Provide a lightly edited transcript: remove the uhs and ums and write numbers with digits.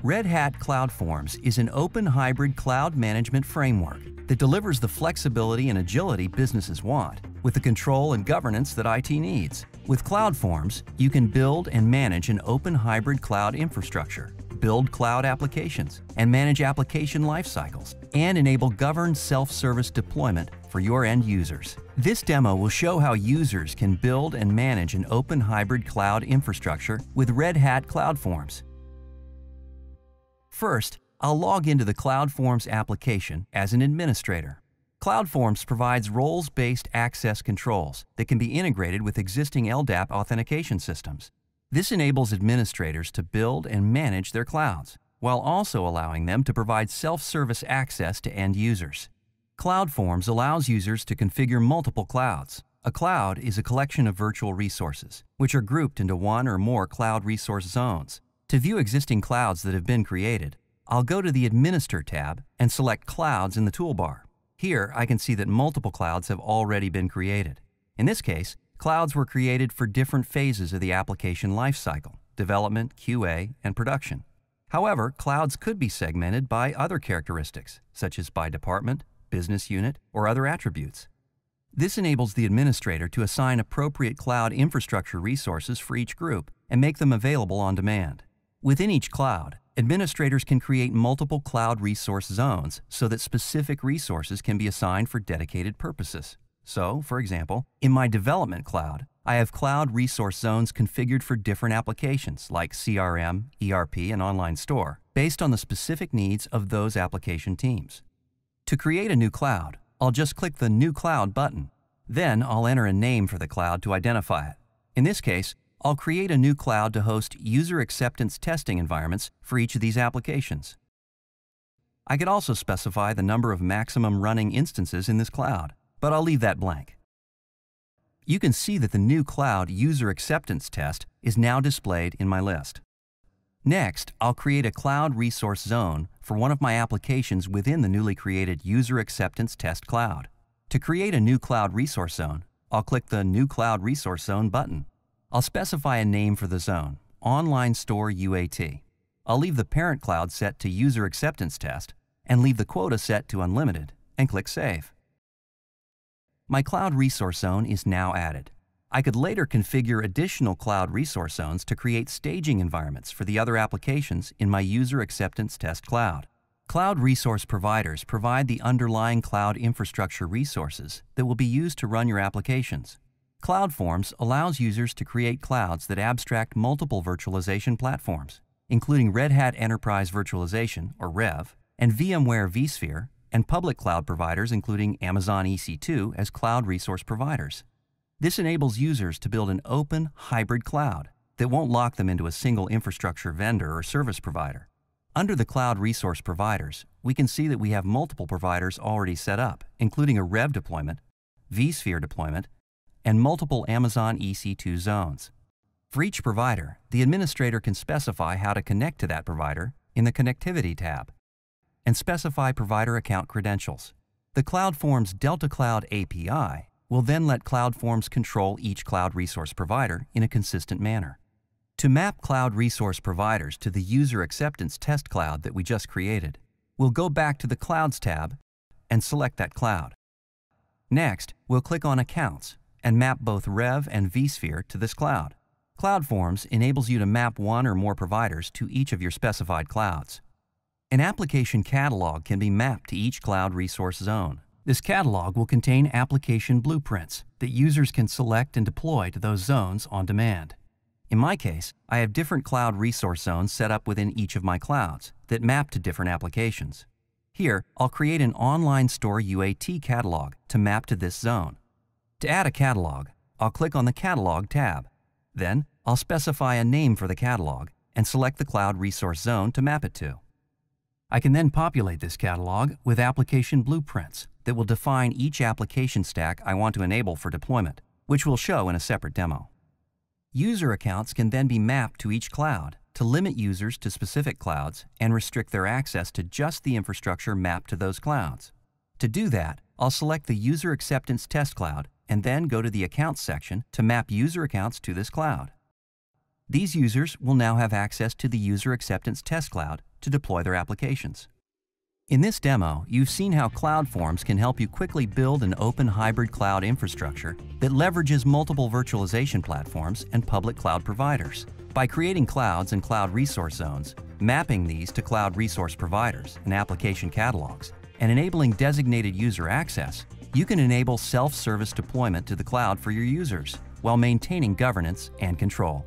Red Hat CloudForms is an open hybrid cloud management framework that delivers the flexibility and agility businesses want, with the control and governance that IT needs. With CloudForms, you can build and manage an open hybrid cloud infrastructure, build cloud applications, and manage application lifecycles, and enable governed self-service deployment for your end users. This demo will show how users can build and manage an open hybrid cloud infrastructure with Red Hat CloudForms. First, I'll log into the CloudForms application as an administrator. CloudForms provides roles-based access controls that can be integrated with existing LDAP authentication systems. This enables administrators to build and manage their clouds, while also allowing them to provide self-service access to end users. CloudForms allows users to configure multiple clouds. A cloud is a collection of virtual resources, which are grouped into one or more cloud resource zones. To view existing clouds that have been created, I'll go to the Administer tab and select Clouds in the toolbar. Here, I can see that multiple clouds have already been created. In this case, clouds were created for different phases of the application lifecycle: development, QA, and production. However, clouds could be segmented by other characteristics, such as by department, business unit, or other attributes. This enables the administrator to assign appropriate cloud infrastructure resources for each group and make them available on demand. Within each cloud, administrators can create multiple cloud resource zones so that specific resources can be assigned for dedicated purposes. So, for example, in my development cloud, I have cloud resource zones configured for different applications like CRM, ERP, and online store, based on the specific needs of those application teams. To create a new cloud, I'll just click the New Cloud button. Then I'll enter a name for the cloud to identify it. In this case, I'll create a new cloud to host user acceptance testing environments for each of these applications. I could also specify the number of maximum running instances in this cloud, but I'll leave that blank. You can see that the new cloud user acceptance test is now displayed in my list. Next, I'll create a cloud resource zone for one of my applications within the newly created user acceptance test cloud. To create a new cloud resource zone, I'll click the New Cloud Resource Zone button. I'll specify a name for the zone, Online Store UAT. I'll leave the parent cloud set to User Acceptance Test and leave the quota set to Unlimited and click Save. My cloud resource zone is now added. I could later configure additional cloud resource zones to create staging environments for the other applications in my User Acceptance Test cloud. Cloud resource providers provide the underlying cloud infrastructure resources that will be used to run your applications. CloudForms allows users to create clouds that abstract multiple virtualization platforms, including Red Hat Enterprise Virtualization, or REV, and VMware vSphere, and public cloud providers including Amazon EC2 as cloud resource providers. This enables users to build an open, hybrid cloud that won't lock them into a single infrastructure vendor or service provider. Under the cloud resource providers, we can see that we have multiple providers already set up, including a REV deployment, vSphere deployment, and multiple Amazon EC2 zones. For each provider, the administrator can specify how to connect to that provider in the Connectivity tab and specify provider account credentials. The CloudForms Delta Cloud API will then let CloudForms control each cloud resource provider in a consistent manner. To map cloud resource providers to the User Acceptance Test cloud that we just created, we'll go back to the Clouds tab and select that cloud. Next, we'll click on Accounts and map both REV and vSphere to this cloud. CloudForms enables you to map one or more providers to each of your specified clouds. An application catalog can be mapped to each cloud resource zone. This catalog will contain application blueprints that users can select and deploy to those zones on demand. In my case, I have different cloud resource zones set up within each of my clouds that map to different applications. Here, I'll create an Online Store UAT catalog to map to this zone. To add a catalog, I'll click on the Catalog tab. Then, I'll specify a name for the catalog and select the cloud resource zone to map it to. I can then populate this catalog with application blueprints that will define each application stack I want to enable for deployment, which we'll show in a separate demo. User accounts can then be mapped to each cloud to limit users to specific clouds and restrict their access to just the infrastructure mapped to those clouds. To do that, I'll select the User Acceptance Test cloud and then go to the Accounts section to map user accounts to this cloud. These users will now have access to the User Acceptance Test cloud to deploy their applications. In this demo, you've seen how CloudForms can help you quickly build an open hybrid cloud infrastructure that leverages multiple virtualization platforms and public cloud providers. By creating clouds and cloud resource zones, mapping these to cloud resource providers and application catalogs, and enabling designated user access, you can enable self-service deployment to the cloud for your users while maintaining governance and control.